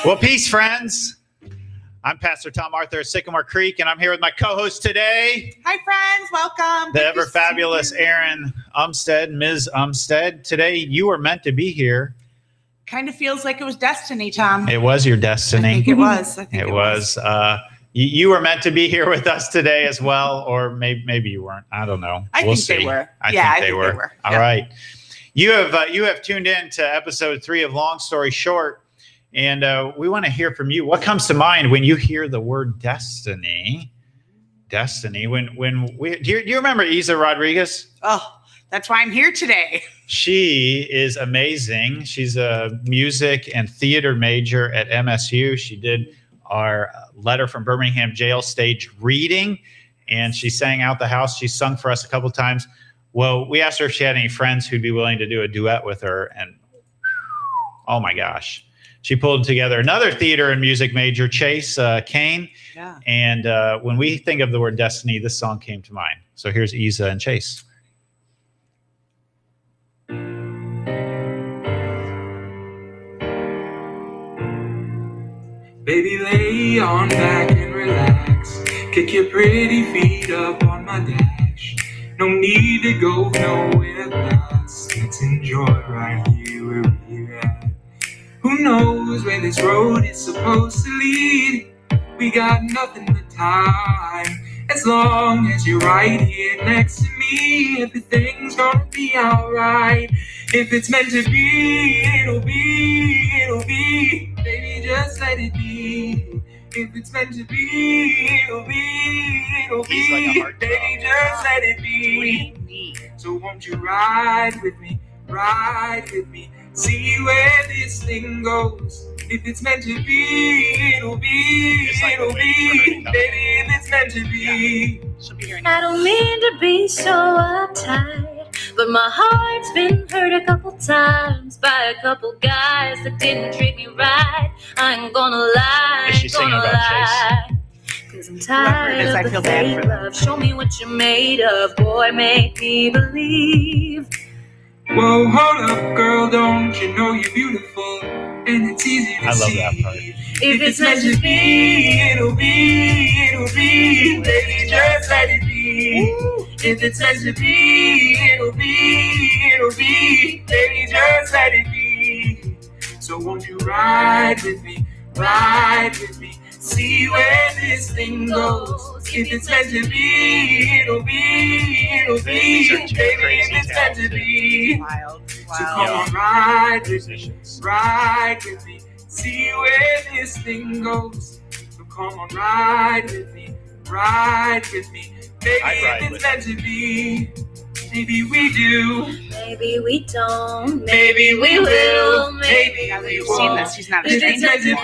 Well, peace, friends. I'm Pastor Tom Arthur of Sycamore Creek, and I'm here with my co-host today. Hi, friends. Welcome. The ever-fabulous Erin Umstead, Ms. Umstead. Today, you were meant to be here. Kind of feels like it was destiny, Tom. It was your destiny. I think it was. It was. You were meant to be here with us today as well, or maybe you weren't. I don't know. I think they were. I think they were. All right. You have tuned in to episode 3 of Long Story Short. And we want to hear from you. What comes to mind when you hear the word destiny? Destiny. Do you remember Isa Rodriguez? Oh, that's why I'm here today. She is amazing. She's a music and theater major at MSU. She did our Letter from Birmingham Jail stage reading, and she sang Out the House. She sung for us a couple of times. Well, we asked her if she had any friends who'd be willing to do a duet with her, and oh my gosh. She pulled together another theater and music major, Chase Kane. Yeah. And when we think of the word destiny, this song came to mind. So here's Isa and Chase. Baby, lay on back and relax. Kick your pretty feet up on my dash. No need to go nowhere fast. Let's enjoy right here where we're at. Who knows where this road is supposed to lead? We got nothing but time. As long as you're right here next to me, everything's gonna be alright. If it's meant to be, it'll be, it'll be. Baby, just let it be. If it's meant to be, it'll be, it'll be. Like baby, just let it be. So won't you ride with me, ride with me. See where this thing goes. If it's meant to be, it'll be, it'll be. Baby, if it's meant to be. I don't mean to be so uptight, but my heart's been hurt a couple times by a couple guys that didn't treat me right. I ain't gonna lie, Is she singing about Chase? 'Cause I'm tired of the fake love. Show me what you're made of, boy, make me believe. Whoa, hold up, girl, don't you know you're beautiful? And it's easy to see. I love that part. If it's meant to be, it'll be, it'll be. Baby, just let it be. If it's meant to be, it'll be, it'll be. Baby, just let it be. So won't you ride with me, ride with me. See where this thing goes. If it's meant to be, it'll be, it'll be. Baby, if it's meant to be. So come on, ride with me, ride with me. See where this thing goes. So come on, ride with me, ride with me. Baby, if it's meant to be. Maybe we do. Maybe we don't. Maybe we will. Maybe we You've won't. seen this. He's not a stranger anymore.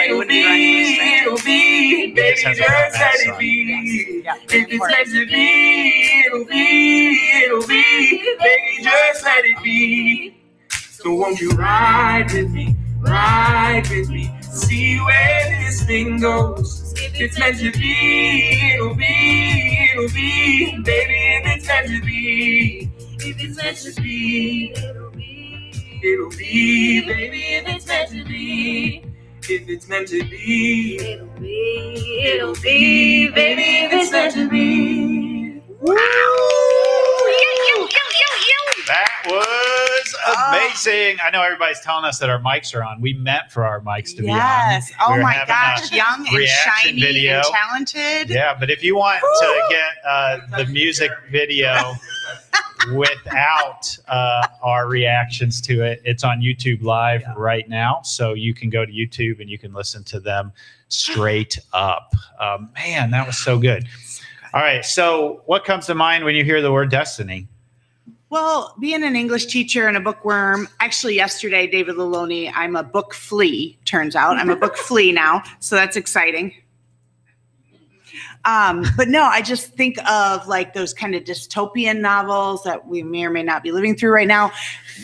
It'll be, it'll be. Baby, just let it be. If it's meant to be, it'll be, it'll be. Baby, just let it be. So won't you ride with me, ride with me. See where this thing goes. If it's meant to be, it'll be, it'll be. Baby, if it's meant to be. If it's meant to be, it'll be, it'll be. Baby, if it's meant to be. If it's meant to be, It'll be, it'll be, baby, if it's meant to be. That was amazing. I know everybody's telling us that our mics are on. We meant for our mics to be on. Yes. Oh We're my having gosh. a Young and reaction shiny video. and talented. Yeah, but if you want to get the music video without our reactions to it, it's on YouTube Live right now. So you can go to YouTube and you can listen to them straight up. Man, that was so good. All right. So what comes to mind when you hear the word destiny? Well, being an English teacher and a bookworm, actually yesterday, David Laloney, I'm a book flea, turns out. I'm a book flea now, so that's exciting. But no, I just think of like those kind of dystopian novels that we may or may not be living through right now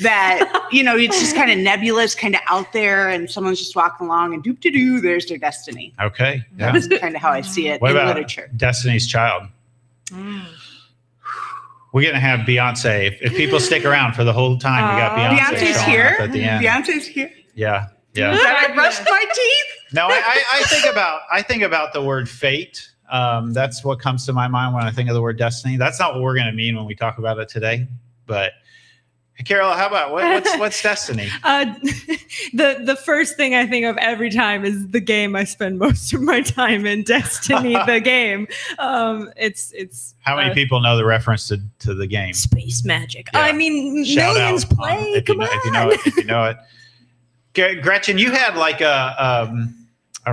that, you know, it's just kind of nebulous, kind of out there, and someone's just walking along and doop-de-doo, there's their destiny. Okay. Yeah. That's kind of how I see it What in about literature. Destiny's Child? We're going to have Beyonce. If people stick around for the whole time, we got Beyonce Beyonce's showing here. up at the end. Beyonce's here. Yeah. Yeah. That I brushed my teeth. No, I think about the word fate. That's what comes to my mind when I think of the word destiny. That's not what we're going to mean when we talk about it today. But Carol, how about what's destiny? The first thing I think of every time is the game I spend most of my time in, Destiny, the game. It's how many people know the reference to the game? Space magic. Yeah. I mean, Shout millions out, play. if you know it. Gretchen, you had like a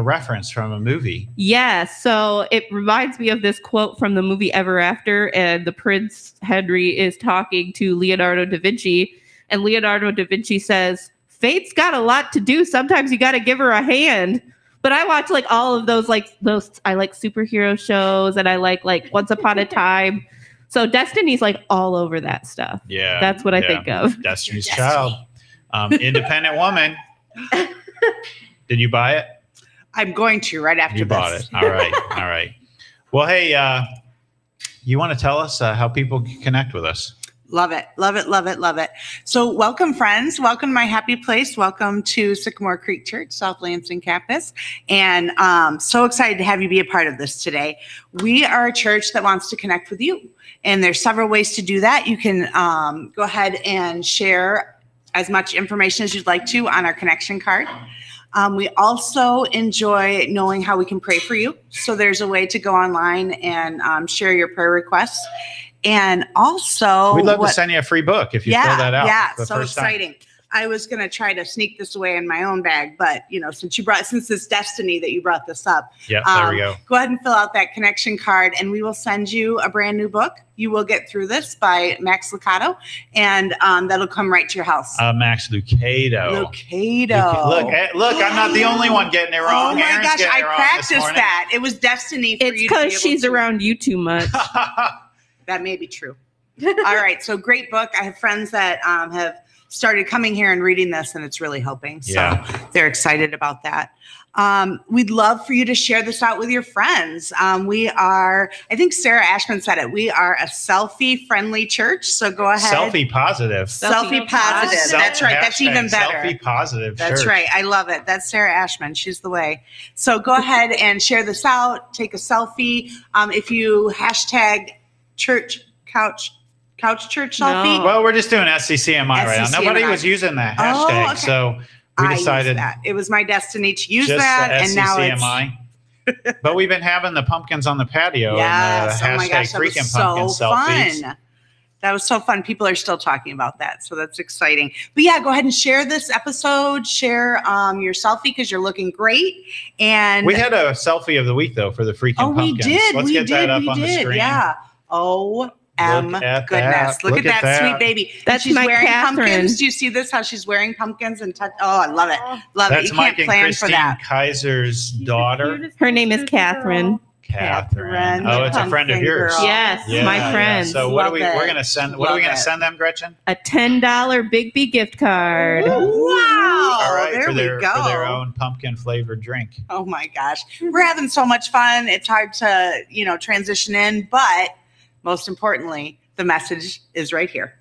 reference from a movie. Yeah, so it reminds me of this quote from the movie Ever After, and the Prince Henry is talking to Leonardo da Vinci, and Leonardo da Vinci says, "Fate's got a lot to do. Sometimes you got to give her a hand." But I watch like all of those I like superhero shows, and I like Once Upon a Time. So Destiny's like all over that stuff. Yeah, that's what I think of. Destiny's Child, independent woman. Did you buy it? I'm going to right after you this. bought it. All right. All right. Well, hey, you want to tell us how people can connect with us? Love it. Love it. Love it. Love it. So welcome, friends. Welcome to my happy place. Welcome to Sycamore Creek Church, South Lansing campus. And so excited to have you be a part of this today. We are a church that wants to connect with you. And there's several ways to do that. You can go ahead and share as much information as you'd like to on our connection card. We also enjoy knowing how we can pray for you. So there's a way to go online and share your prayer requests. And also, we'd love to send you a free book if you fill that out. Yeah, so exciting. I was going to try to sneak this away in my own bag, but since it's Destiny that you brought this up, there we go. Go ahead and fill out that connection card, and we will send you a brand new book. You Will Get Through This by Max Lucado, and that'll come right to your house. Max Lucado. Look, I'm not the only one getting it wrong. Oh my Aaron's gosh, I practiced that. It was Destiny for it's you to be able because she's around you too much. That may be true. All right, so great book. I have friends that have started coming here and reading this, and it's really helping. So they're excited about that. We'd love for you to share this out with your friends. We are, I think Sarah Ashman said it, we are a selfie-friendly church. So go ahead. Selfie positive. Selfie positive. That's right. That's even better. Selfie positive. That's right. I love it. That's Sarah Ashman. She's the way. So go ahead and share this out. Take a selfie. If you hashtag couch church selfie. No. Well, we're just doing SCCMI right now. Nobody was using that hashtag, okay. So we decided that. It was my destiny to use that, and now it's. But we've been having the pumpkins on the patio. Yes. And oh my gosh, that was so selfies. fun. That was so fun. People are still talking about that, so that's exciting. But yeah, go ahead and share this episode. Share your selfie because you're looking great. And we had a selfie of the week though for the freaking pumpkins. We did. Let's get that up on the screen. Yeah. Oh. Goodness. Look at that sweet baby. That's she's my wearing Catherine. Pumpkins. Do you see this? How she's wearing pumpkins and I love it. Love That's it. You can't Mike plan and for that. Kaiser's daughter. Her name is Catherine. Catherine. Oh, it's a friend of yours. Girl. Yes, my friend. So what are we gonna send? What are we gonna send them, Gretchen? A $10 Big B gift card. Wow. All right, there we go. For their own pumpkin flavored drink. Oh my gosh. We're having so much fun. It's hard to, transition in, but most importantly, the message is right here.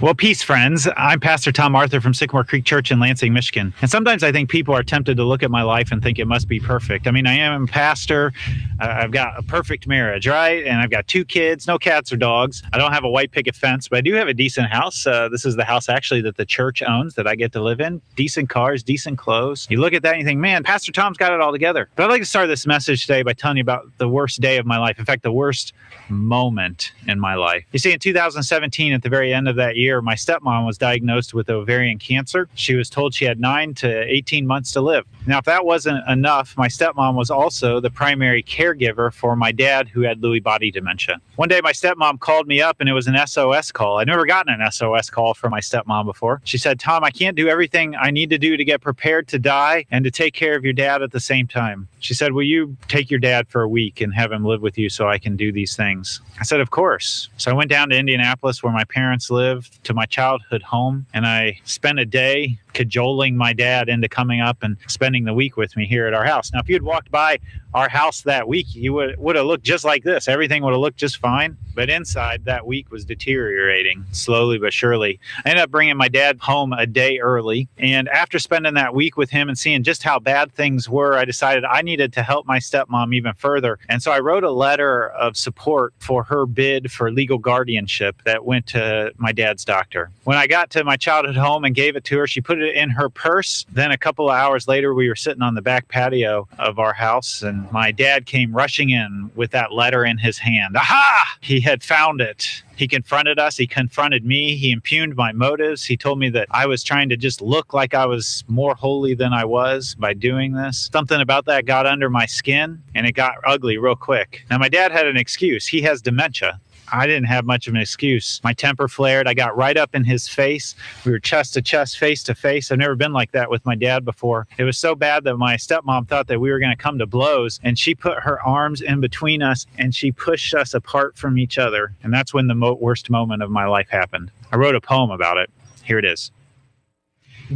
Well, peace, friends. I'm Pastor Tom Arthur from Sycamore Creek Church in Lansing, Michigan. And sometimes I think people are tempted to look at my life and think it must be perfect. I mean, I am a pastor. I've got a perfect marriage, right? And I've got 2 kids, no cats or dogs. I don't have a white picket fence, but I do have a decent house. This is the house actually that the church owns that I get to live in. Decent cars, decent clothes. You look at that and you think, man, Pastor Tom's got it all together. But I'd like to start this message today by telling you about the worst day of my life. In fact, the worst moment in my life. You see, in 2017, at the very end of that year, my stepmom was diagnosed with ovarian cancer. She was told she had 9 to 18 months to live. Now, if that wasn't enough, my stepmom was also the primary caregiver for my dad, who had Lewy body dementia. One day, my stepmom called me up, and it was an SOS call. I'd never gotten an SOS call from my stepmom before. She said, Tom, I can't do everything I need to do to get prepared to die and to take care of your dad at the same time. She said, will you take your dad for a week and have him live with you so I can do these things? I said, of course. So I went down to Indianapolis, where my parents lived, to my childhood home, and I spent a day cajoling my dad into coming up and spending the week with me here at our house. Now, if you'd walked by our house that week, you would have looked just like this. Everything would have looked just fine. But inside, that week was deteriorating slowly but surely. I ended up bringing my dad home a day early. And after spending that week with him and seeing just how bad things were, I decided I needed to help my stepmom even further. And so I wrote a letter of support for her bid for legal guardianship that went to my dad's doctor. When I got to my childhood home and gave it to her, she put it in her purse. Then a couple of hours later, we were sitting on the back patio of our house, and my dad came rushing in with that letter in his hand. Aha! He had found it. He confronted us. He confronted me. He impugned my motives. He told me that I was trying to just look like I was more holy than I was by doing this. Something about that got under my skin, and it got ugly real quick. Now, my dad had an excuse. He has dementia. I didn't have much of an excuse. My temper flared. I got right up in his face. We were chest to chest, face to face. I've never been like that with my dad before. It was so bad that my stepmom thought that we were going to come to blows, and she put her arms in between us and she pushed us apart from each other. And that's when the worst moment of my life happened. I wrote a poem about it. Here it is.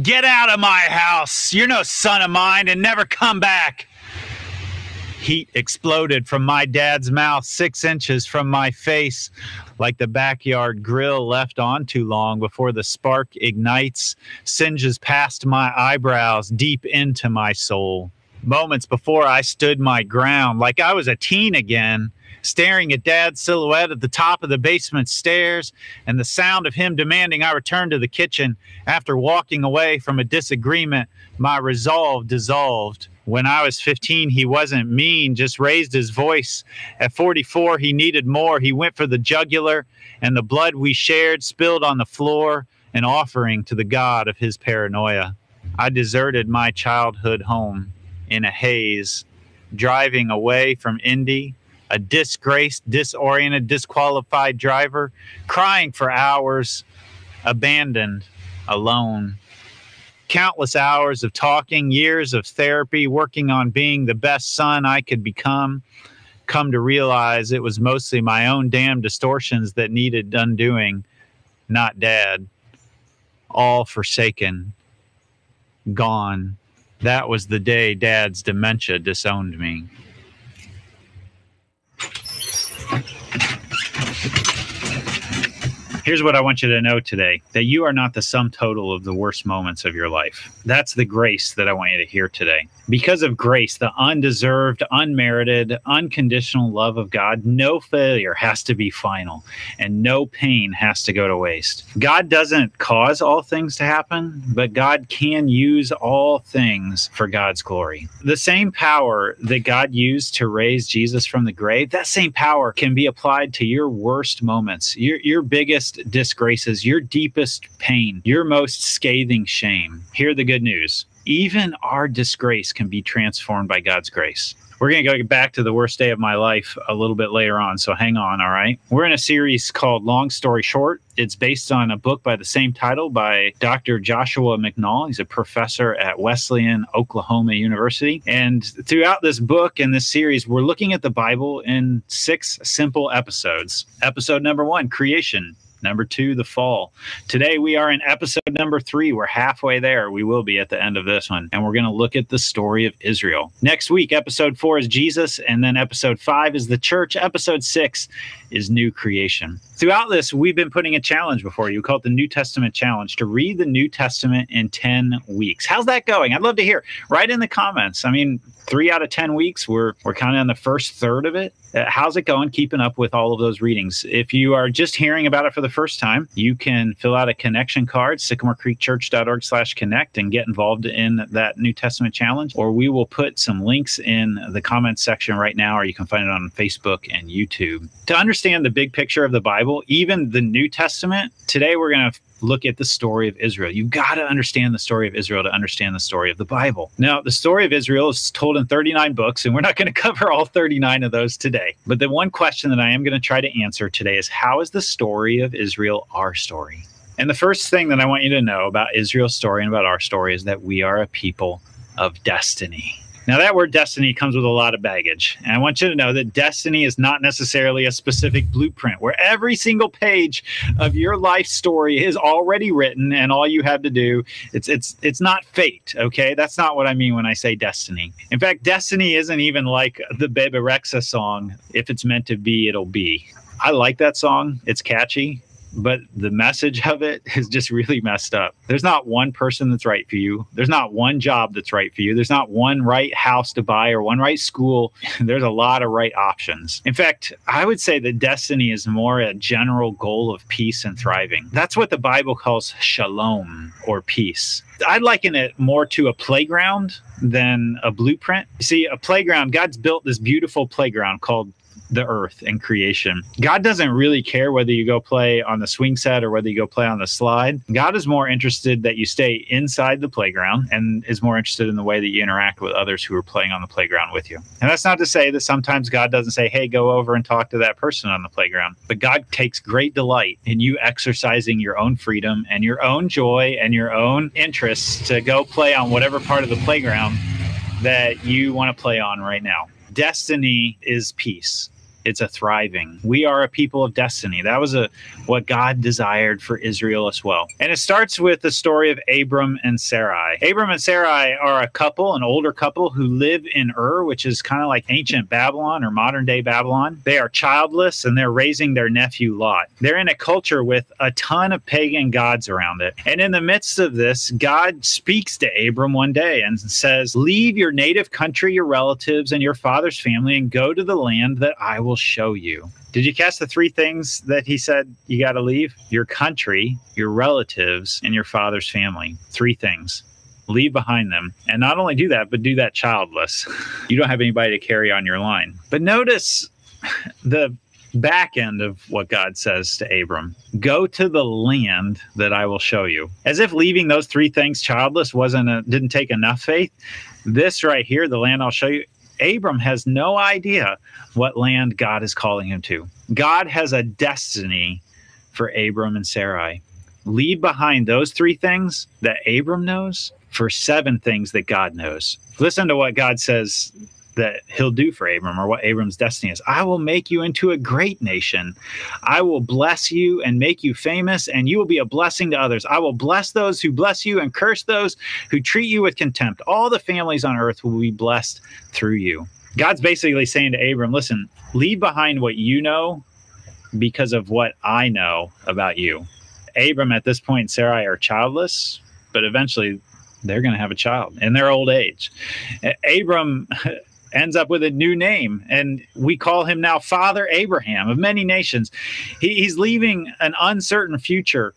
Get out of my house. You're no son of mine, and never come back. Heat exploded from my dad's mouth 6 inches from my face, like the backyard grill left on too long before the spark ignites, singes past my eyebrows deep into my soul. Moments before I stood my ground like I was a teen again, staring at Dad's silhouette at the top of the basement stairs and the sound of him demanding I return to the kitchen. After walking away from a disagreement, my resolve dissolved. When I was 15, he wasn't mean, just raised his voice. At 44, he needed more. He went for the jugular, and the blood we shared spilled on the floor, an offering to the god of his paranoia. I deserted my childhood home in a haze, driving away from Indy, a disgraced, disoriented, disqualified driver, crying for hours, abandoned, alone. Countless hours of talking, years of therapy, working on being the best son I could become, come to realize it was mostly my own damn distortions that needed undoing, not Dad. All forsaken, gone. That was the day Dad's dementia disowned me. Here's what I want you to know today, that you are not the sum total of the worst moments of your life. That's the grace that I want you to hear today. Because of grace, the undeserved, unmerited, unconditional love of God, no failure has to be final, and no pain has to go to waste. God doesn't cause all things to happen, but God can use all things for God's glory. The same power that God used to raise Jesus from the grave, that same power can be applied to your worst moments, your biggest disgraces, your deepest pain, your most scathing shame. Hear the good news. Even our disgrace can be transformed by God's grace. We're going to go back to the worst day of my life a little bit later on, so hang on, all right? We're in a series called Long Story Short. It's based on a book by the same title by Dr. Joshua McNall. He's a professor at Wesleyan, Oklahoma University. And throughout this book and this series, we're looking at the Bible in 6 simple episodes. Episode number 1, creation. Number 2, the fall. Today we are in episode number 3. We're halfway there. We will be at the end of this one. And we're going to look at the story of Israel. Next week, episode 4 is Jesus. And then episode 5 is the church. Episode 6 is new creation. Throughout this, we've been putting a challenge before you called the New Testament Challenge to read the New Testament in 10 weeks. How's that going? I'd love to hear. Write in the comments. I mean, 3 out of 10 weeks, we're kind of in the first third of it. How's it going keeping up with all of those readings? If you are just hearing about it for the first time, you can fill out a connection card, sycamorecreekchurch.org/connect, and get involved in that New Testament challenge. Or we will put some links in the comments section right now, or you can find it on Facebook and YouTube. To understand the big picture of the Bible, even the New Testament, today we're going to look at the story of Israel. You've got to understand the story of Israel to understand the story of the Bible. Now, the story of Israel is told in 39 books, and we're not going to cover all 39 of those today. But the one question that I am going to try to answer today is, how is the story of Israel our story? And the first thing that I want you to know about Israel's story and about our story is that we are a people of destiny. Now, that word destiny comes with a lot of baggage. And I want you to know that destiny is not necessarily a specific blueprint where every single page of your life story is already written and all you have to do, it's not fate, okay? That's not what I mean when I say destiny. In fact, destiny isn't even like the Bebe Rexha song, if it's meant to be, it'll be. I like that song. It's catchy. But the message of it is just really messed up. There's not one person that's right for you. There's not one job that's right for you. There's not one right house to buy or one right school. There's a lot of right options. In fact, I would say that destiny is more a general goal of peace and thriving. That's what the Bible calls shalom, or peace. I'd liken it more to a playground than a blueprint. You see, a playground, God's built this beautiful playground called the earth and creation. God doesn't really care whether you go play on the swing set or whether you go play on the slide. God is more interested that you stay inside the playground and is more interested in the way that you interact with others who are playing on the playground with you. And that's not to say that sometimes God doesn't say, hey, go over and talk to that person on the playground. But God takes great delight in you exercising your own freedom and your own joy and your own interests to go play on whatever part of the playground that you want to play on right now. Destiny is peace. It's a thriving. We are a people of destiny. That was what God desired for Israel as well. And it starts with the story of Abram and Sarai. Abram and Sarai are a couple, an older couple who live in Ur, which is kind of like ancient Babylon or modern day Babylon. They are childless and they're raising their nephew Lot. They're in a culture with a ton of pagan gods around it. And in the midst of this, God speaks to Abram one day and says, leave your native country, your relatives, and your father's family and go to the land that I will show you. Did you catch the three things that he said you got to leave? Your country, your relatives, and your father's family. Three things. Leave behind them. And not only do that, but do that childless. You don't have anybody to carry on your line. But notice the back end of what God says to Abram. Go to the land that I will show you. As if leaving those three things childless didn't take enough faith. This right here, the land I'll show you, Abram has no idea what land God is calling him to. God has a destiny for Abram and Sarai. Leave behind those three things that Abram knows for 7 things that God knows. Listen to what God says that he'll do for Abram, or what Abram's destiny is. I will make you into a great nation. I will bless you and make you famous, and you will be a blessing to others. I will bless those who bless you and curse those who treat you with contempt. All the families on earth will be blessed through you. God's basically saying to Abram, listen, leave behind what you know because of what I know about you. Abram at this point, Sarai are childless, but eventually they're going to have a child in their old age. Abram ends up with a new name, and we call him now Father Abraham of many nations. He's leaving an uncertain future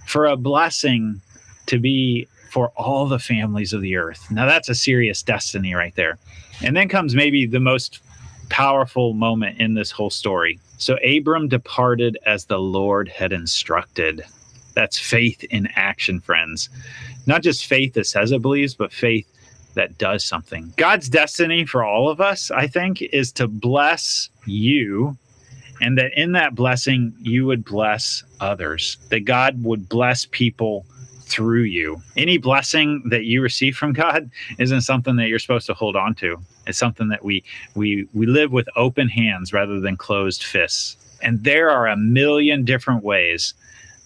for a blessing to be for all the families of the earth. Now that's a serious destiny right there. And then comes maybe the most powerful moment in this whole story. So Abram departed as the Lord had instructed. That's faith in action, friends. Not just faith that says it believes, but faith that does something. God's destiny for all of us, I think, is to bless you, and that in that blessing, you would bless others, that God would bless people through you. Any blessing that you receive from God isn't something that you're supposed to hold on to. It's something that we live with open hands rather than closed fists. And there are a million different ways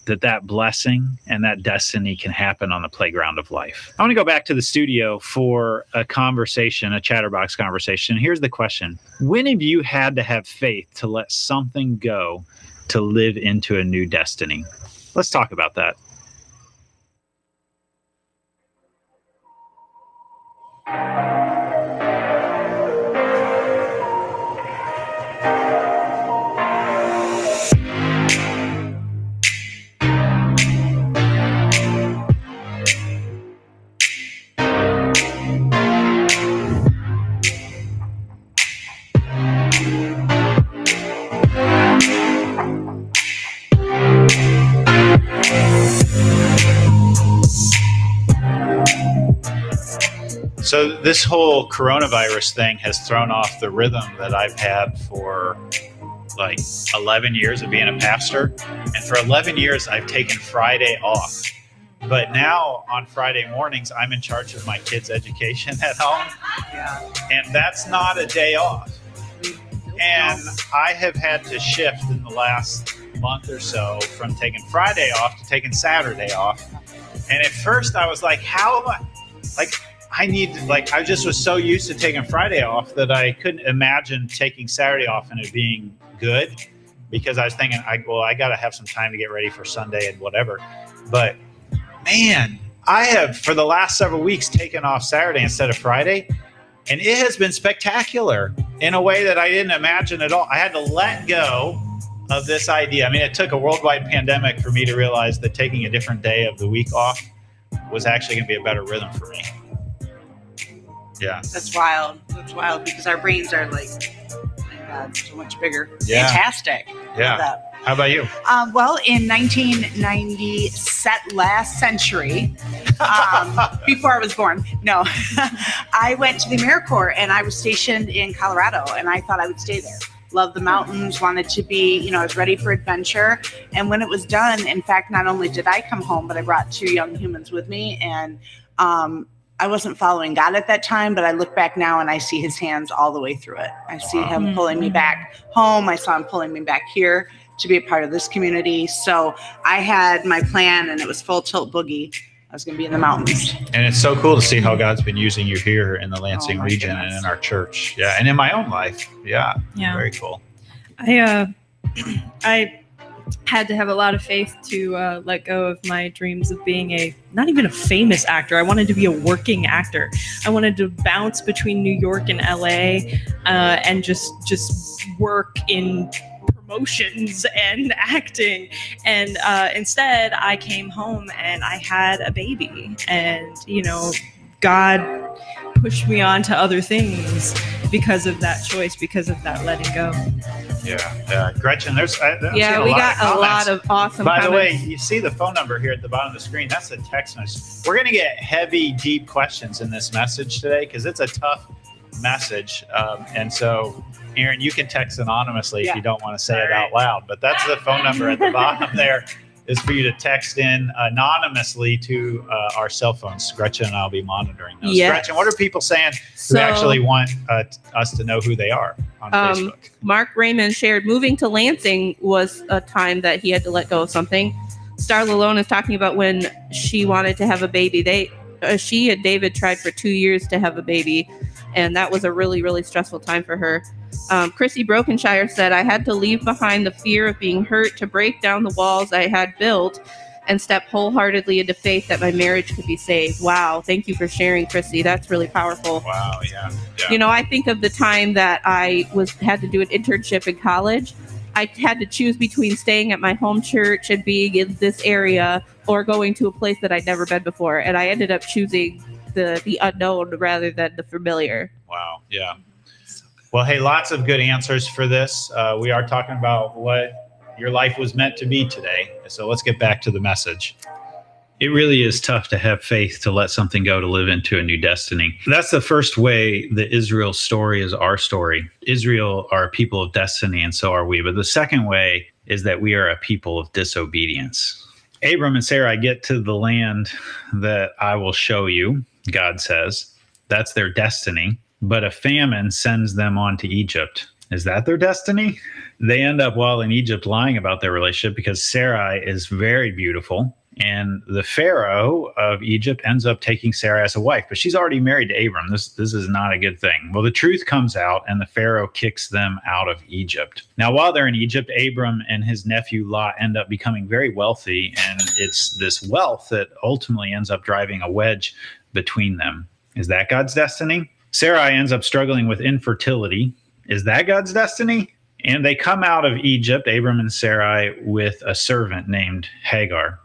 that blessing and that destiny can happen on the playground of life. I want to go back to the studio for a conversation, a chatterbox conversation. Here's the question. When have you had to have faith to let something go to live into a new destiny? Let's talk about that. So this whole coronavirus thing has thrown off the rhythm that I've had for like 11 years of being a pastor. And for 11 years, I've taken Friday off But now on Friday mornings, I'm in charge of my kids' education at home. Yeah. And that's not a day off. And I have had to shift in the last month or so from taking Friday off to taking Saturday off. And at first I was like, how am I? Like, I just was so used to taking Friday off that I couldn't imagine taking Saturday off and it being good, because I was thinking, I got to have some time to get ready for Sunday and whatever. But man, I have for the last several weeks taken off Saturday instead of Friday. And it has been spectacular in a way that I didn't imagine at all. I had to let go of this idea. I mean, it took a worldwide pandemic for me to realize that taking a different day of the week off was actually going to be a better rhythm for me. Yeah. That's wild. That's wild, because our brains are like, oh my God, so much bigger. Yeah. Fantastic. Yeah. Love that. How about you? Well, in 1990, last century, before I was born, no, I went to the AmeriCorps and I was stationed in Colorado, and I thought I would stay there. Loved the mountains, wanted to be, I was ready for adventure. And when it was done, in fact, not only did I come home, but I brought 2 young humans with me. And I wasn't following God at that time, but I look back now and I see his hands all the way through it. I see him pulling me back home. I saw him pulling me back here to be a part of this community. So I had my plan, and it was full tilt boogie. I was going to be in the mountains. And it's so cool to see how God's been using you here in the Lansing my region goodness. and in our church. Yeah. And in my own life. Yeah. Yeah. Very cool. I had to have a lot of faith to let go of my dreams of being not even a famous actor. I wanted to be a working actor. I wanted to bounce between New York and LA and just work in promotions and acting. And instead I came home and I had a baby, and God pushed me on to other things because of that choice, because of that letting go. Yeah. Gretchen, we got a lot of awesome By comments. the way, you see the phone number here at the bottom of the screen. That's the text message. We're going to get heavy, deep questions in this message today because it's a tough message. And so, Aaron, you can text anonymously if you don't want to say it out loud. But that's the phone number at the bottom there, is for you to text in anonymously to our cell phones. Gretchen and I'll be monitoring those. Yes. Gretchen, what are people saying who actually want us to know who they are on Facebook? Mark Raymond shared, moving to Lansing was a time that he had to let go of something. Star Lalone is talking about when she wanted to have a baby. She and David tried for 2 years to have a baby, and that was a really, really stressful time for her. Chrissy Brokenshire said, I had to leave behind the fear of being hurt to break down the walls I had built and step wholeheartedly into faith that my marriage could be saved. Wow. Thank you for sharing, Chrissy. That's really powerful. Wow. Yeah. I think of the time that I had to do an internship in college. I had to choose between staying at my home church and being in this area or going to a place that I'd never been before. And I ended up choosing the unknown rather than the familiar. Wow. Yeah. Well, hey, lots of good answers for this. We are talking about what your life was meant to be today. So let's get back to the message. It really is tough to have faith to let something go to live into a new destiny. That's the first way that Israel's story is our story. Israel are a people of destiny, and so are we. But the second way is that we are a people of disobedience. Abram and Sarai get to the land that I will show you, God says. That's their destiny. But a famine sends them on to Egypt. Is that their destiny? They end up while in Egypt lying about their relationship because Sarai is very beautiful. And the Pharaoh of Egypt ends up taking Sarai as a wife, but she's already married to Abram. This is not a good thing. Well, the truth comes out and the Pharaoh kicks them out of Egypt. Now, while they're in Egypt, Abram and his nephew Lot end up becoming very wealthy. And it's this wealth that ultimately ends up driving a wedge between them. Is that God's destiny? Sarai ends up struggling with infertility. Is that God's destiny? And they come out of Egypt, Abram and Sarai, with a servant named Hagar.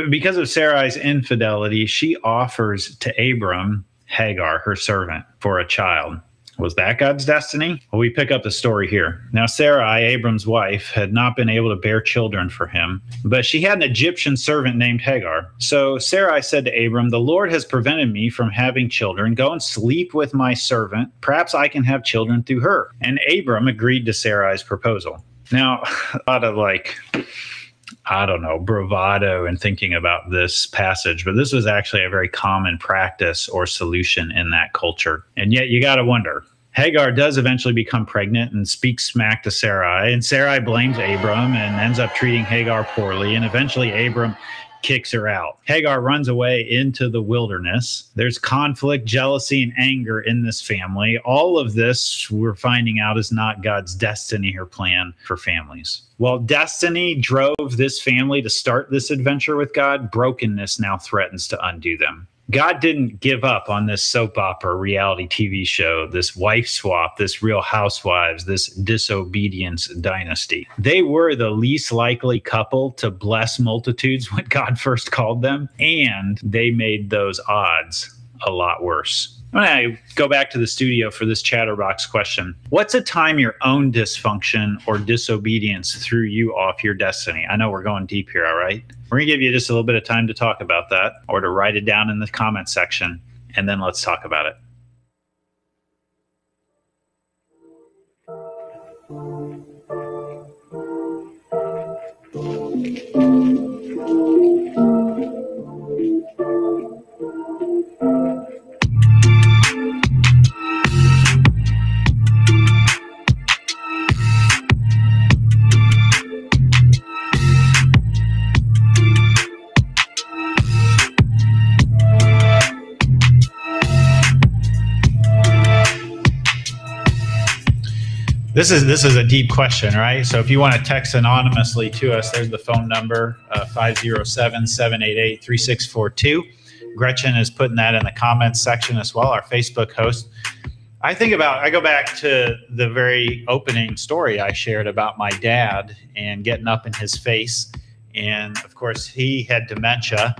Because of Sarai's infidelity, she offers to Abram Hagar, her servant, for a child. Was that God's destiny? Well, we pick up the story here. Now, Sarai, Abram's wife, had not been able to bear children for him, but she had an Egyptian servant named Hagar. So Sarai said to Abram, the Lord has prevented me from having children. Go and sleep with my servant. Perhaps I can have children through her. And Abram agreed to Sarai's proposal. Now, a lot of I don't know, bravado in thinking about this passage, but this was actually a very common practice or solution in that culture. And yet you got to wonder, Hagar does eventually become pregnant and speaks smack to Sarai, and Sarai blames Abram and ends up treating Hagar poorly, and eventually Abram kicks her out. Hagar runs away into the wilderness. There's conflict, jealousy, and anger in this family. All of this we're finding out is not God's destiny or plan for families. While destiny drove this family to start this adventure with God, brokenness now threatens to undo them. God didn't give up on this soap opera reality TV show, this wife swap, this Real Housewives, this disobedience dynasty. They were the least likely couple to bless multitudes when God first called them, and they made those odds a lot worse. I'm going to go back to the studio for this Chatterbox question. What's a time your own dysfunction or disobedience threw you off your destiny? I know we're going deep here, all right? We're going to give you just a little bit of time to talk about that or to write it down in the comment section, and then let's talk about it. This is a deep question, right? So if you want to text anonymously to us, there's the phone number, 507-788-3642. Gretchen is putting that in the comments section as well, our Facebook host. I go back to the very opening story I shared about my dad and getting up in his face. And of course, he had dementia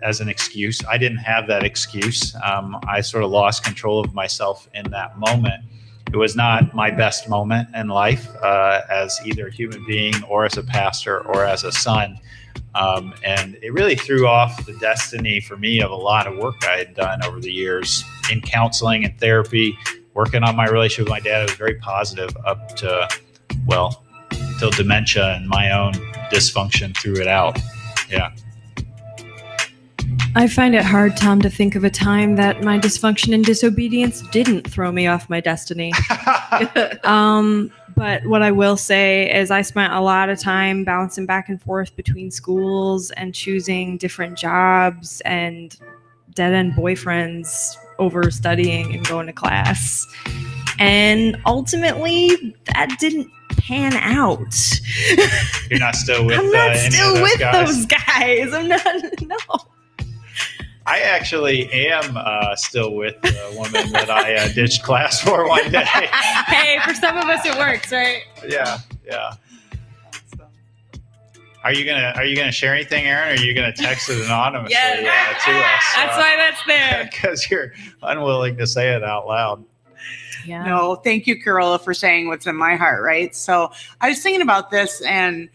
as an excuse. I didn't have that excuse. I sort of lost control of myself in that moment. It was not my best moment in life as either a human being or as a pastor or as a son. And it really threw off the destiny for me of a lot of work I had done over the years in counseling and therapy, working on my relationship with my dad. It was very positive up to, well, till dementia and my own dysfunction threw it out. Yeah. I find it hard, Tom, to think of a time that my dysfunction and disobedience didn't throw me off my destiny. But what I will say is I spent a lot of time bouncing back and forth between schools and choosing different jobs and dead-end boyfriends over studying and going to class. And ultimately, that didn't pan out. You're not still with I'm not still with guys? those guys. I'm not, no. I actually am still with a woman that I ditched class for one day. Hey, for some of us it works, right? Yeah. Are you gonna share anything, Aaron? Or are you gonna text it anonymously to us? That's why that's there. Because you're unwilling to say it out loud. Yeah. No, thank you, Carola, for saying what's in my heart, right? So I was thinking about this, and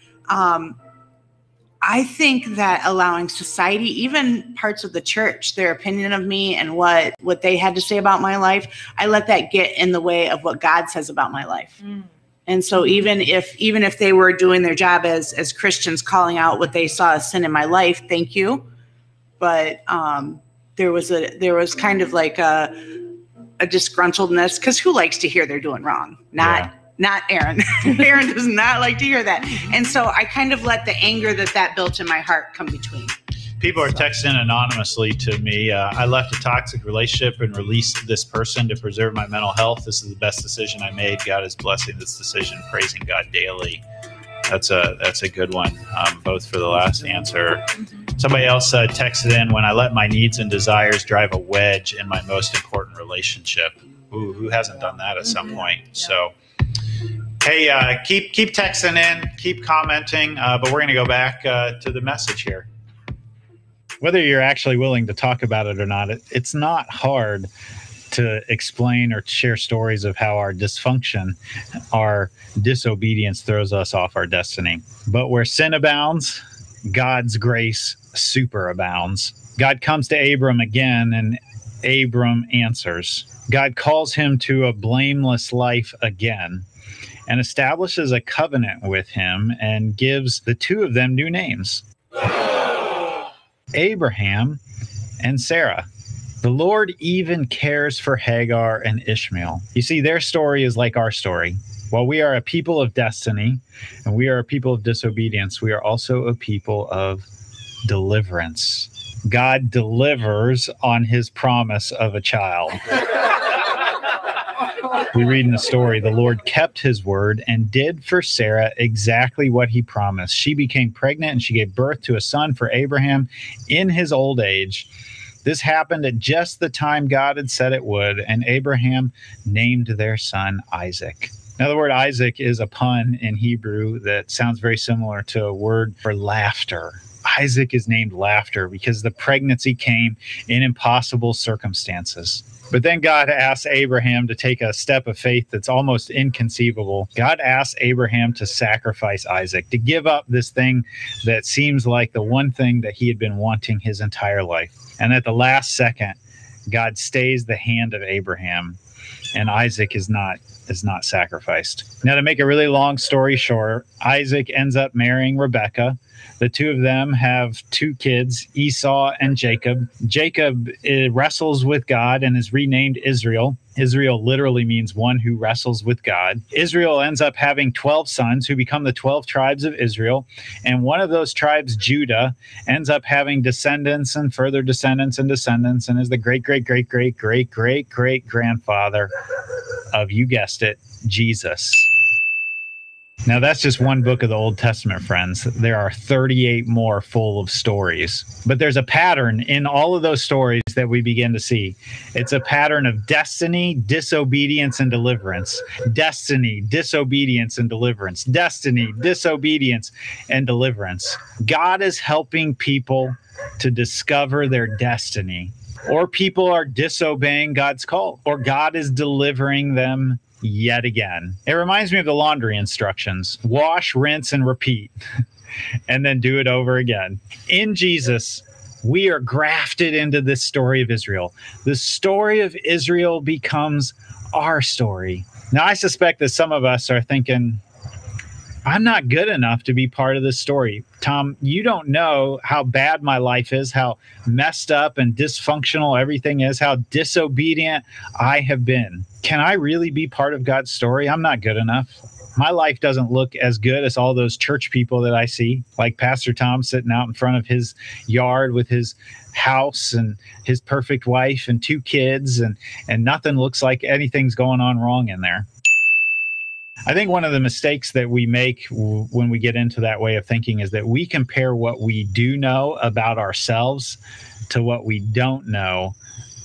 I think that allowing society, even parts of the church, their opinion of me and what they had to say about my life, I let that get in the way of what God says about my life. And so even if they were doing their job as Christians, calling out what they saw as sin in my life, thank you. But there was kind of like a disgruntledness, because who likes to hear they're doing wrong? Not Aaron. Aaron does not like to hear that. And so I kind of let the anger that built in my heart come between. People are texting anonymously to me. I left a toxic relationship and released this person to preserve my mental health. This is the best decision I made. God is blessing this decision, praising God daily. That's a good one, both for the last answer. Somebody else texted in, when I let my needs and desires drive a wedge in my most important relationship. Ooh, who hasn't done that at some point? Yeah. So, hey, keep texting in, keep commenting, but we're going to go back to the message here. Whether you're actually willing to talk about it or not, it's not hard to explain or share stories of how our dysfunction, our disobedience throws us off our destiny. But where sin abounds, God's grace superabounds. God comes to Abram again, and Abram answers. God calls him to a blameless life again. and establishes a covenant with him and gives the two of them new names, Abraham and Sarah. The Lord even cares for Hagar and Ishmael. You see, their story is like our story. While we are a people of destiny and we are a people of disobedience, we are also a people of deliverance. God delivers on his promise of a child. We read in the story, the Lord kept his word and did for Sarah exactly what he promised. She became pregnant and she gave birth to a son for Abraham in his old age. This happened at just the time God had said it would, and Abraham named their son Isaac. Now, the word Isaac is a pun in Hebrew that sounds very similar to a word for laughter. Isaac is named Laughter because the pregnancy came in impossible circumstances. But then God asked Abraham to take a step of faith that's almost inconceivable. God asked Abraham to sacrifice Isaac, to give up this thing that seems like the one thing that he had been wanting his entire life. And at the last second, God stays the hand of Abraham, and Isaac is not sacrificed. Now, to make a really long story short, Isaac ends up marrying Rebekah. The two of them have two kids, Esau and Jacob. Jacob wrestles with God and is renamed Israel. Israel literally means one who wrestles with God. Israel ends up having 12 sons who become the 12 tribes of Israel. And one of those tribes, Judah, ends up having descendants and further descendants and descendants and is the great-great-great-great-great-great-grandfather of, you guessed it, Jesus. Now, that's just one book of the Old Testament, friends. There are 38 more full of stories. But there's a pattern in all of those stories that we begin to see. It's a pattern of destiny, disobedience, and deliverance. Destiny, disobedience, and deliverance. Destiny, disobedience, and deliverance. God is helping people to discover their destiny. Or people are disobeying God's call. Or God is delivering them yet again. It reminds me of the laundry instructions. Wash, rinse, and repeat. And then do it over again. In Jesus, we are grafted into this story of Israel. The story of Israel becomes our story. Now, I suspect that some of us are thinking, I'm not good enough to be part of this story. Tom, you don't know how bad my life is, how messed up and dysfunctional everything is, how disobedient I have been. Can I really be part of God's story? I'm not good enough. My life doesn't look as good as all those church people that I see, like Pastor Tom sitting out in front of his yard with his house and his perfect wife and two kids, and nothing looks like anything's going on wrong in there. I think one of the mistakes that we make when we get into that way of thinking is that we compare what we do know about ourselves to what we don't know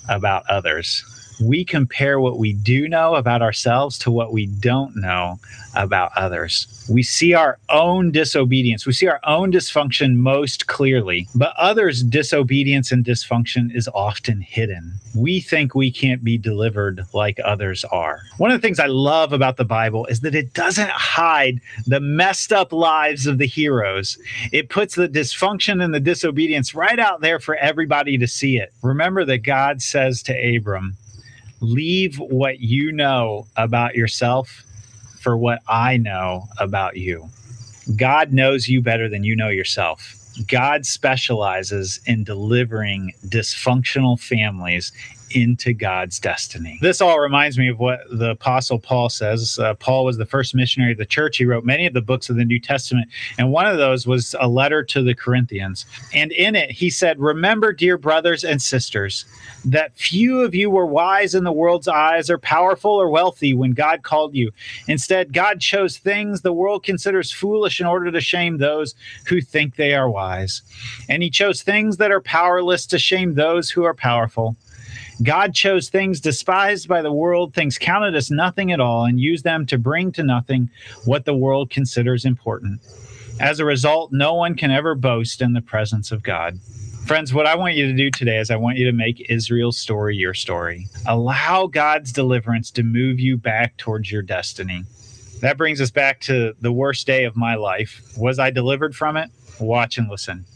about others. We compare what we do know about ourselves to what we don't know about others. We see our own disobedience. We see our own dysfunction most clearly, but others' disobedience and dysfunction is often hidden. We think we can't be delivered like others are. One of the things I love about the Bible is that it doesn't hide the messed up lives of the heroes. It puts the dysfunction and the disobedience right out there for everybody to see it. Remember that God says to Abram, leave what you know about yourself for what I know about you. God knows you better than you know yourself. God specializes in delivering dysfunctional families into God's destiny. This all reminds me of what the Apostle Paul says. Paul was the first missionary of the church. He wrote many of the books of the New Testament, and one of those was a letter to the Corinthians. And in it, he said, remember, dear brothers and sisters, that few of you were wise in the world's eyes or powerful or wealthy when God called you. Instead, God chose things the world considers foolish in order to shame those who think they are wise. And he chose things that are powerless to shame those who are powerful. God chose things despised by the world, things counted as nothing at all, and used them to bring to nothing what the world considers important. As a result, no one can ever boast in the presence of God. Friends, what I want you to do today is I want you to make Israel's story your story. Allow God's deliverance to move you back towards your destiny. That brings us back to the worst day of my life. Was I delivered from it? Watch and listen.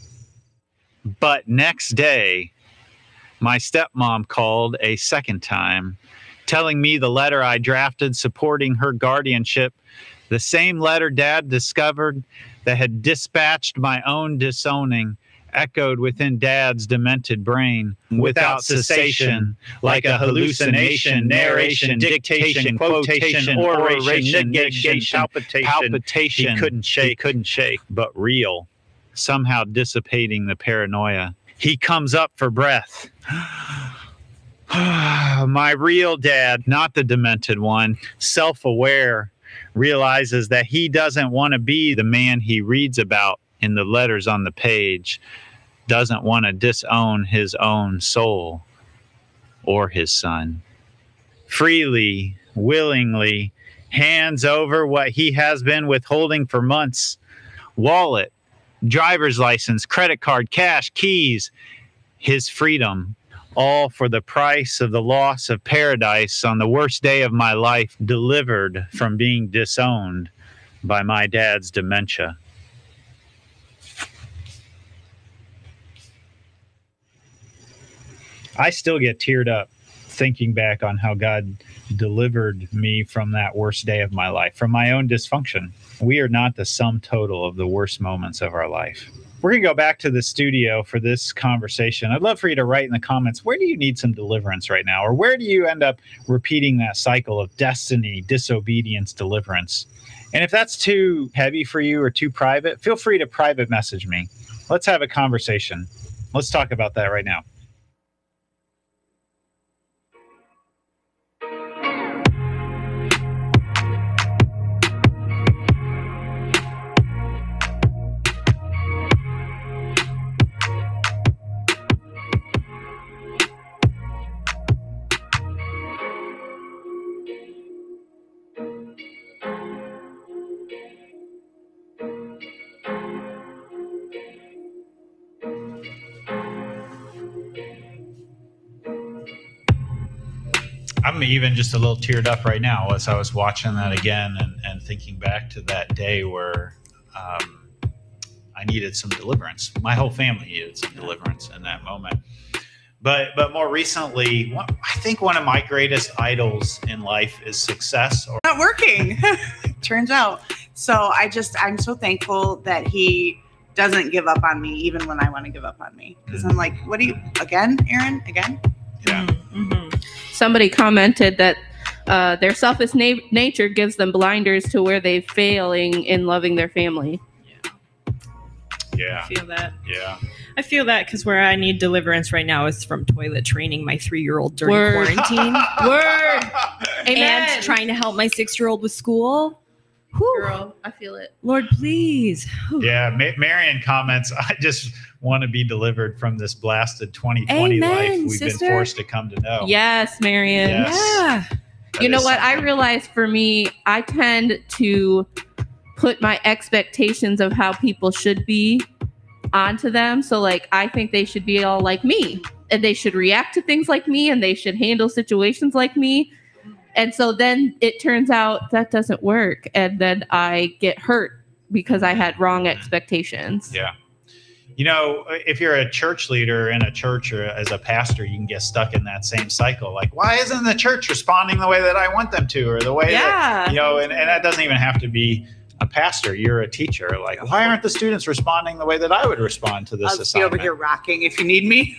But next day, my stepmom called a second time, telling me the letter I drafted supporting her guardianship The same letter Dad discovered that had dispatched my own disowning echoed within Dad's demented brain without cessation, like a hallucination, narration, dictation, quotation, oration, negation, palpitation. He couldn't shake, but real, somehow dissipating the paranoia. He comes up for breath. My real dad, not the demented one, self-aware, realizes that he doesn't want to be the man he reads about in the letters on the page, doesn't want to disown his own soul or his son. Freely, willingly hands over what he has been withholding for months: wallet, driver's license, credit card, cash, keys, his freedom, all for the price of the loss of paradise on the worst day of my life, delivered from being disowned by my dad's dementia. I still get teared up thinking back on how God delivered me from that worst day of my life, from my own dysfunction. We are not the sum total of the worst moments of our life. We're going to go back to the studio for this conversation. I'd love for you to write in the comments, where do you need some deliverance right now? Or where do you end up repeating that cycle of destiny, disobedience, deliverance? And if that's too heavy for you or too private, feel free to private message me. Let's have a conversation. Let's talk about that right now. I'm even just a little teared up right now as I was watching that again and thinking back to that day where I needed some deliverance. My whole family needed some deliverance in that moment. But more recently, I think one of my greatest idols in life is success. Or not working, turns out. So I'm so thankful that he doesn't give up on me even when I want to give up on me. Because I'm like, what do you, again, Aaron, again? Yeah. Mm-hmm. Somebody commented that their selfish nature gives them blinders to where they're failing in loving their family. Yeah. I feel that. Yeah. I feel that because where I need deliverance right now is from toilet training my 3-year-old during quarantine. Word. Amen. And trying to help my 6-year-old with school. Whew. Girl, I feel it. Lord, please. Whew. Yeah. Marion comments, I just want to be delivered from this blasted 2020 life we've sister. Been forced to come to know. Yes, Marion. Yes. Yeah. You know what? I realized for me, I tend to put my expectations of how people should be onto them. So like, I think they should be all like me and they should react to things like me and they should handle situations like me. And so then it turns out that doesn't work. And then I get hurt because I had wrong expectations. Yeah. You know, if you're a church leader in a church or as a pastor, you can get stuck in that same cycle. Like, why isn't the church responding the way that I want them to, or the way that, you know, and that doesn't even have to be a pastor. You're a teacher. Like, why aren't the students responding the way that I would respond to this I'll assignment? be over here rocking if you need me.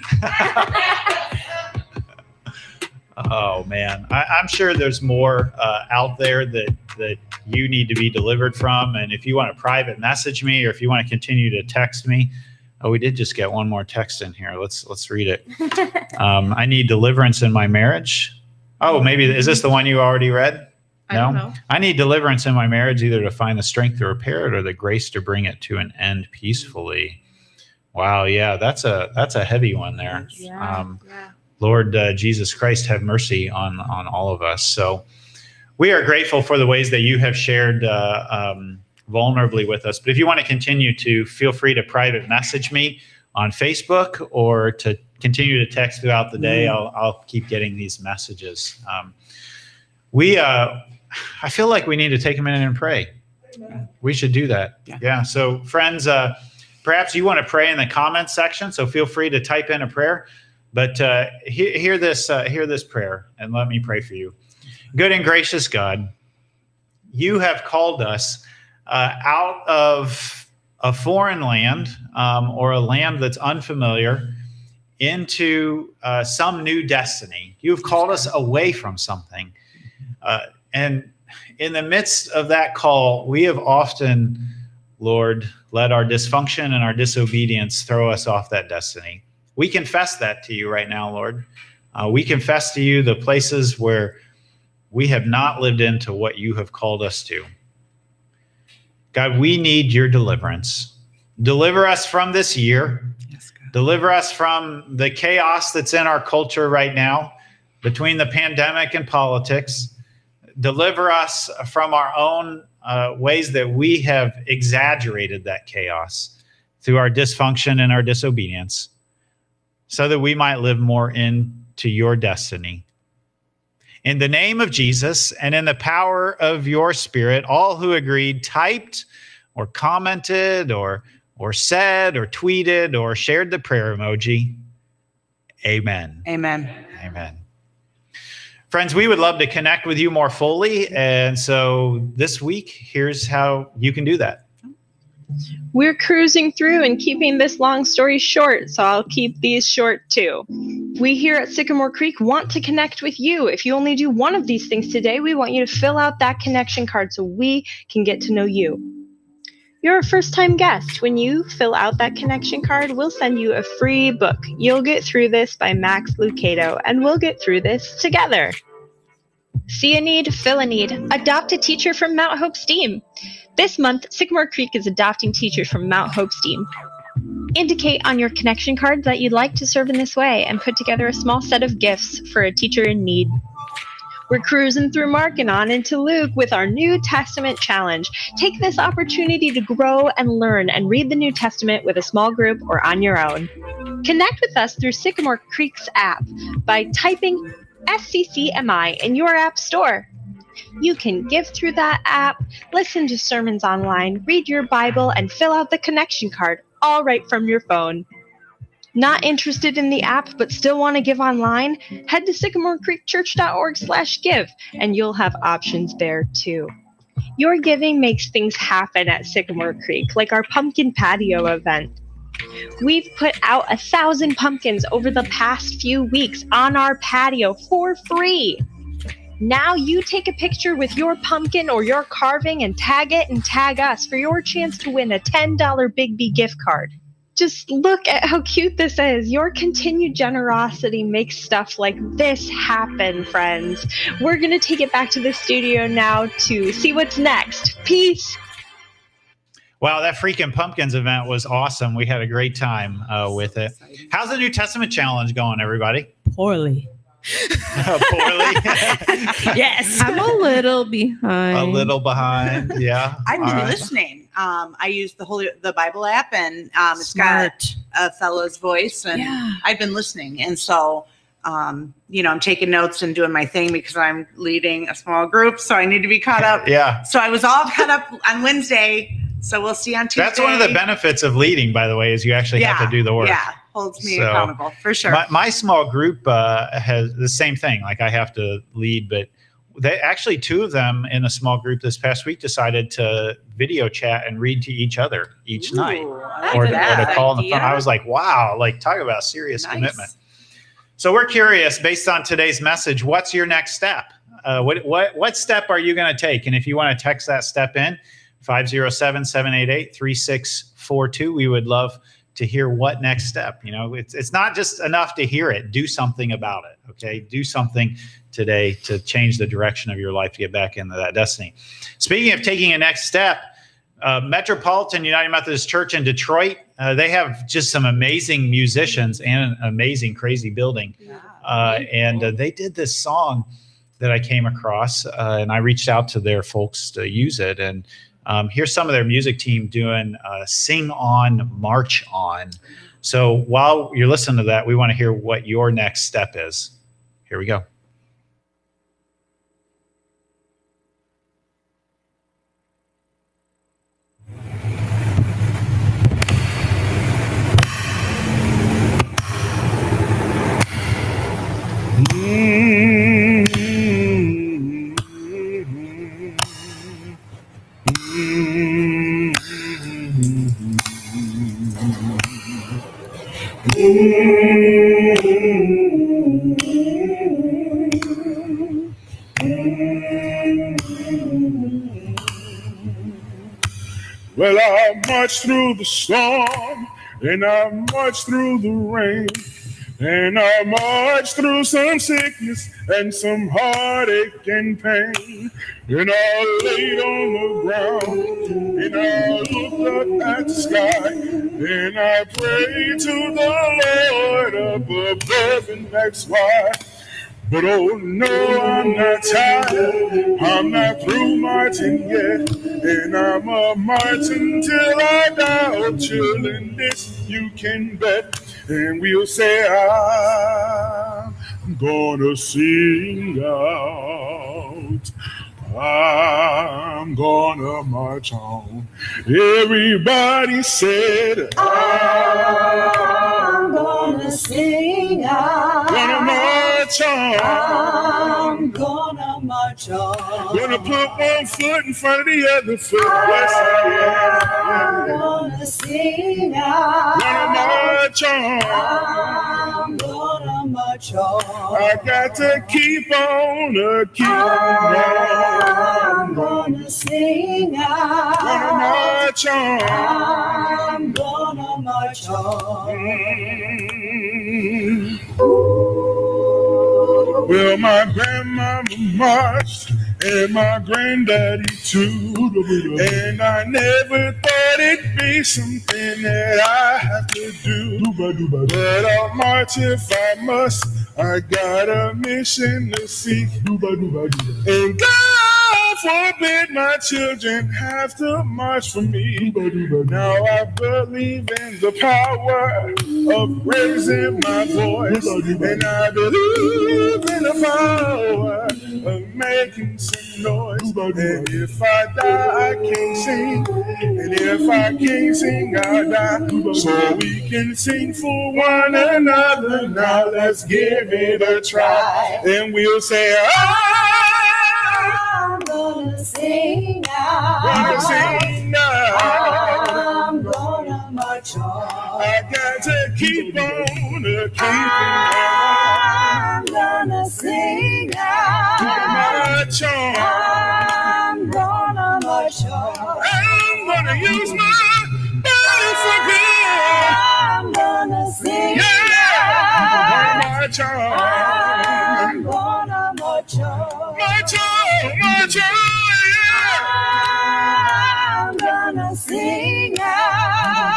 Oh, man. I'm sure there's more out there that you need to be delivered from. And if you want to private message me or if you want to continue to text me, oh, we did just get one more text in here. Let's read it. I need deliverance in my marriage. Oh, maybe is this the one you already read? No? I don't know. I need deliverance in my marriage, either to find the strength to repair it or the grace to bring it to an end peacefully. Wow, yeah, that's a heavy one there. Yeah. Lord Jesus Christ, have mercy on all of us. So we are grateful for the ways that you have shared vulnerably with us. But if you want to continue to, feel free to private message me on Facebook or to continue to text throughout the day. I'll keep getting these messages. I feel like we need to take a minute and pray. We should do that. Yeah. So friends, perhaps you want to pray in the comments section. So feel free to type in a prayer. But hear this prayer and let me pray for you. Good and gracious God, you have called us out of a foreign land or a land that's unfamiliar into some new destiny. You've called us away from something. And in the midst of that call, we have often, Lord, let our dysfunction and our disobedience throw us off that destiny. We confess that to you right now, Lord. We confess to you the places where we have not lived into what you have called us to. God, we need your deliverance. Deliver us from this year. Yes, God. Deliver us from the chaos that's in our culture right now between the pandemic and politics. Deliver us from our own ways that we have exaggerated that chaos through our dysfunction and our disobedience, so that we might live more into your destiny. In the name of Jesus and in the power of your Spirit, all who agreed typed or commented or said or tweeted or shared the prayer emoji. Amen. Amen. Amen. Friends, we would love to connect with you more fully. And so this week, here's how you can do that. We're cruising through and keeping this long story short, so I'll keep these short too. We here at Sycamore Creek want to connect with you. If you only do one of these things today, we want you to fill out that connection card so we can get to know you. You're a first-time guest. When you fill out that connection card, we'll send you a free book. You'll Get Through This by Max Lucado, and we'll get through this together. See a need, fill a need. Adopt a teacher from Mount Hope STEAM. This month, Sycamore Creek is adopting teachers from Mount Hope STEAM. Indicate on your connection card that you'd like to serve in this way and put together a small set of gifts for a teacher in need. We're cruising through Mark and on into Luke with our New Testament challenge. Take this opportunity to grow and learn and read the New Testament with a small group or on your own. Connect with us through Sycamore Creek's app by typing SCCMI in your app store. You can give through that app, listen to sermons online, read your Bible, and fill out the connection card, all right from your phone. Not interested in the app but still want to give online? Head to sycamorecreekchurch.org/give and you'll have options there too. Your giving makes things happen at Sycamore Creek, like our pumpkin patio event. We've put out 1,000 pumpkins over the past few weeks on our patio for free. Now you take a picture with your pumpkin or your carving and tag it and tag us for your chance to win a $10 Big B gift card. Just look at how cute this is. Your continued generosity makes stuff like this happen, friends. We're going to take it back to the studio now to see what's next. Peace. Wow, that freaking pumpkins event was awesome. We had a great time with it. How's the New Testament challenge going, everybody? Poorly. Poorly? Yes. I'm a little behind. A little behind, yeah. I've All been right. listening. I use the Bible app, and it's Smart. got a fellow's voice, and I've been listening. And so, I'm taking notes and doing my thing because I'm leading a small group, so I need to be caught up. Yeah. So I was all caught up on Wednesday. So we'll see on Tuesday. That's one of the benefits of leading, by the way, is you actually have to do the work. Yeah, holds me So, accountable for sure. My small group has the same thing. Like I have to lead, but they actually, two of them in a small group this past week decided to video chat and read to each other each night, or to call on the phone. I was like, wow, like talk about serious commitment. So we're curious, based on today's message, what's your next step? What step are you going to take? And if you want to text that step in, 507-788-3642. We would love to hear what next step. It's not just enough to hear it. Do something about it. Okay. Do something today to change the direction of your life to get back into that destiny. Speaking of taking a next step, Metropolitan United Methodist Church in Detroit, they have just some amazing musicians and an amazing, crazy building. And they did this song that I came across, and I reached out to their folks to use it. And here's some of their music team doing Sing On, March On. So while you're listening to that, we want to hear what your next step is. Here we go. Well, I marched through the storm, and I marched through the rain, and I marched through some sickness and some heartache and pain. And I laid on the ground, and I looked up at the sky, and I prayed to the Lord up above, and that's why. But oh no, I'm not tired, I'm not through marching yet, and I'm a marching till I die. Oh, children, this you can bet, and we'll say I'm gonna sing out, I'm gonna march on. Everybody said I'm gonna sing out. Gonna march on. I'm gonna march on. Gonna put one foot in front of the other foot. Yes, I'm gonna sing out. Gonna march on. I'm gonna march on. I got to keep on, keep on. I'm gonna sing out. Gonna march on. I'm gonna march on. Well, my grandmama marched, and my granddaddy too, and I never thought it'd be something that I have to do, but I'll march if I must. I got a mission to see, and God forbid my children have to march for me. Now I believe in the power of raising my voice, and I believe in the power of making some noise. And if I die, I can't sing, and if I can't sing, I'll die. So we can sing for one another. Now let's give it a try, and we'll say, I'm gonna sing now. Gonna sing now. I'm gonna march on. I got to keep on, keep on. I'm gonna sing now. March on. I'm gonna march on. I'm gonna use my body for good. I'm gonna sing Yeah. now. March on. I'm gonna march on. March on, march on, yeah. I'm gonna sing now.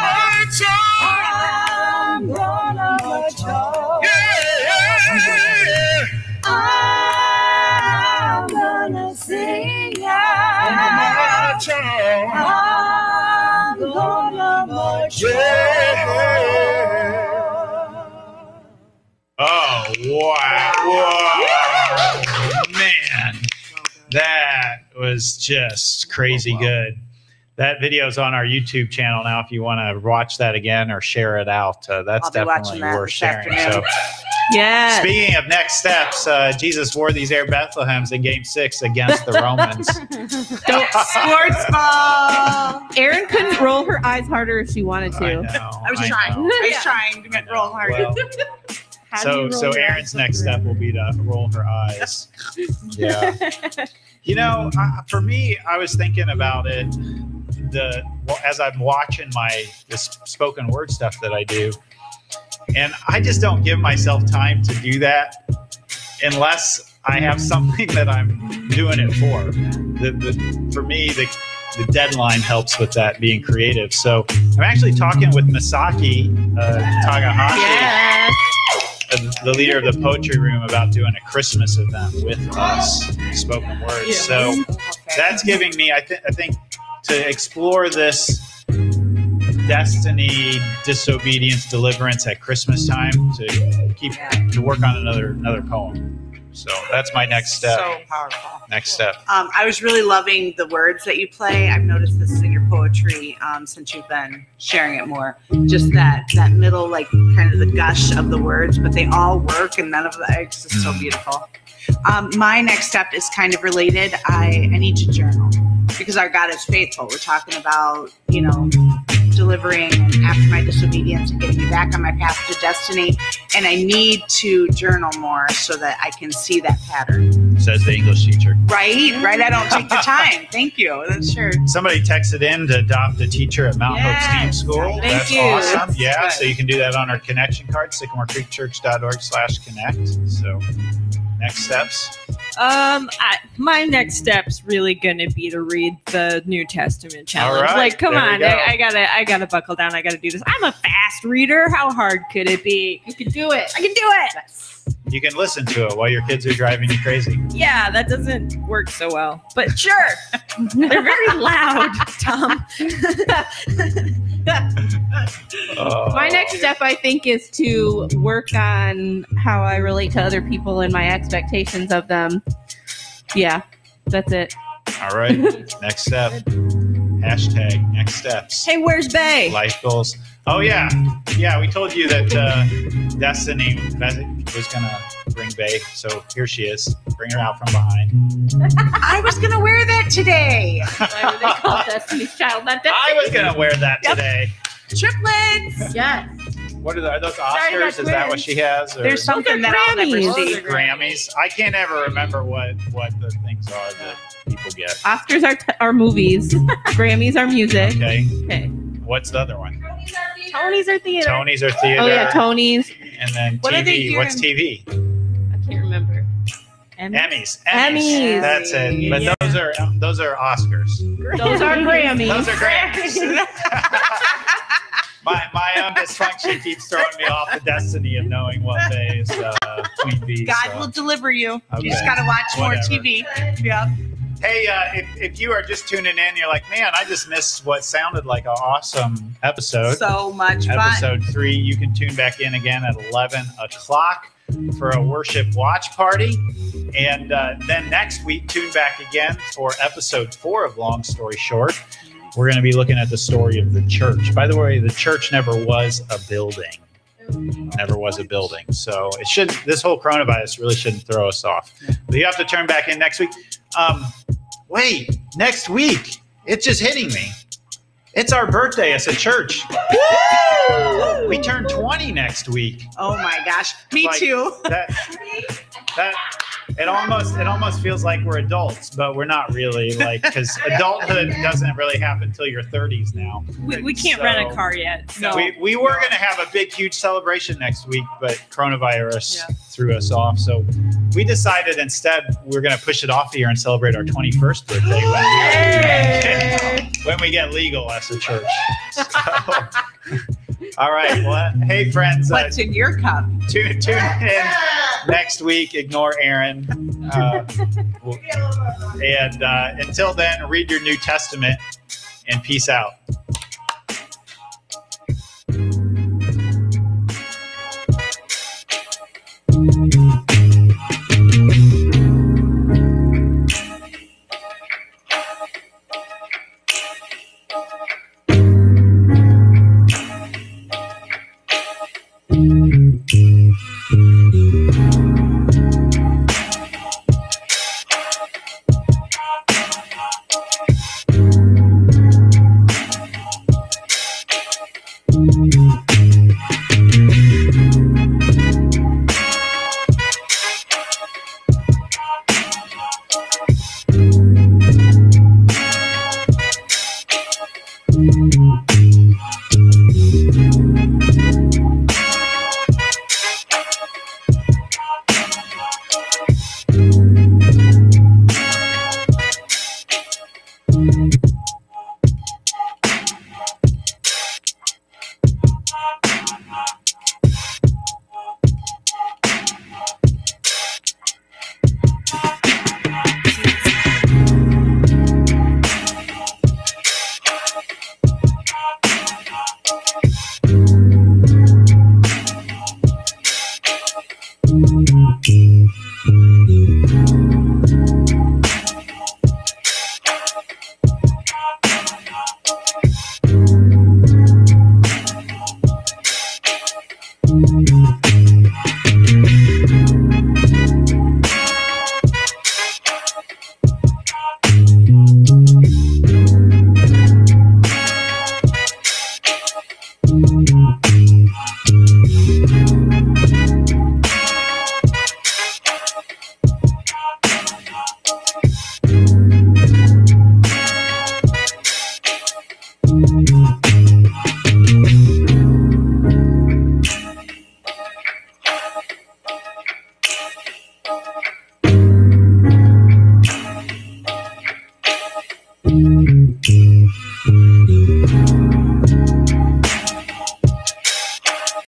March on. I'm gonna march on. Yeah. I'm gonna sing now. March on. I'm gonna march on. Yeah. Oh, wow. Man, that was just crazy good. That video is on our YouTube channel now if you want to watch that again or share it out. That's I'll be watching definitely that worth this sharing. afternoon. So, Yeah. speaking of next steps, Jesus wore these Air Bethlehems in Game 6 against the Romans. Sports ball. Erin couldn't roll her eyes harder if she wanted I to. know. I was trying. know. I was trying to get roll hard. Well, How do you so roll your Erin's eyes next harder? step will be to roll her eyes. Yeah. You know, for me, I was thinking about it as I'm watching this spoken word stuff that I do, and I just don't give myself time to do that unless I have something that I'm doing it for. For me, the deadline helps with that being creative. So I'm actually talking with Misaki Takahashi. Yeah. The leader of the poetry room, about doing a Christmas event with us, spoken words. Yeah. So that's giving me, I think, to explore this destiny, disobedience, deliverance at Christmas time, to work on another poem. So that's my next step. So powerful. Next step. I was really loving the words that you play. I've noticed this in your poetry since you've been sharing it more. Just that middle, like kind of the gush of the words, but they all work and none of that. It's just so beautiful. My next step is kind of related. I need to journal because our God is faithful. We're talking about, delivering after my disobedience and getting me back on my path to destiny. And I need to journal more so that I can see that pattern. says the English teacher. Right. I don't take the time. Thank you. That's sure. Somebody texted in to adopt a teacher at Mount Hope STEAM School. Thank That's you. awesome. That's Yeah, good. so you can do that on our connection card, sycamorecreekchurch.org/connect. So next steps. My next step's really gonna be to read the New Testament challenge. All right, Like, come there we on, go. I gotta buckle down. I gotta do this. I'm a fast reader. How hard could it be? You can do it. I can do it. You can listen to it while your kids are driving you crazy. Yeah, that doesn't work so well, but sure. They're very loud, Tom. My next step, I think, is to work on how I relate to other people and my expectations of them. Yeah, that's it. All right. Next step. Hashtag next steps. Hey, where's Bay? Life goals. Oh, yeah. Yeah, we told you that Destiny was going to bring Bay. So here she is. Bring her out from behind. I was going to wear that today. Why would they call Destiny's Child? Not I Destiny. was going to wear that today. Triplets. Yes. What are those Sorry, Oscars? not Is that what twins. she has? Or There's something that I'll never Grammys. see. Grammys? I can't ever remember what the things are that people get. Oscars are movies. Grammys are music. Okay. Okay. What's the other one? Tony's are theater. Tonys or theater. Oh yeah, Tony's. And then What are they TV. What's hearing? TV? I can't remember. Emmys. Emmys. That's it. But Yeah. those are Oscars. Those are Grammys. Those are Grammys. My own dysfunction keeps throwing me off the destiny of knowing what day is Queen Bee. God so. will deliver you. Okay. You just got to watch more Whatever. TV. Yeah. Hey, if you are just tuning in, you're like, man, I just missed what sounded like an awesome episode. So much fun. Episode 3. You can tune back in again at 11 o'clock for a worship watch party. And then next week, tune back again for episode 4 of Long Story Short. We're going to be looking at the story of the church. By the way, the church never was a building. Never was a building. So this whole coronavirus really shouldn't throw us off. But you have to turn back in next week. Wait, next week. It's just hitting me. It's our birthday as a church. We turn 20 next week. Oh my gosh. Me Like, too. That it almost feels like we're adults, but we're not really, like, because adulthood doesn't really happen until your 30s now. We can't rent a car yet. So. We were going to have a big, huge celebration next week, but coronavirus threw us off. So we decided instead we're going to push it off a year and celebrate our 21st birthday when we get legal as a church. So, all right. Well, hey, friends. What's in your cup? Tune in next week. Ignore Aaron. And until then, read your New Testament and peace out.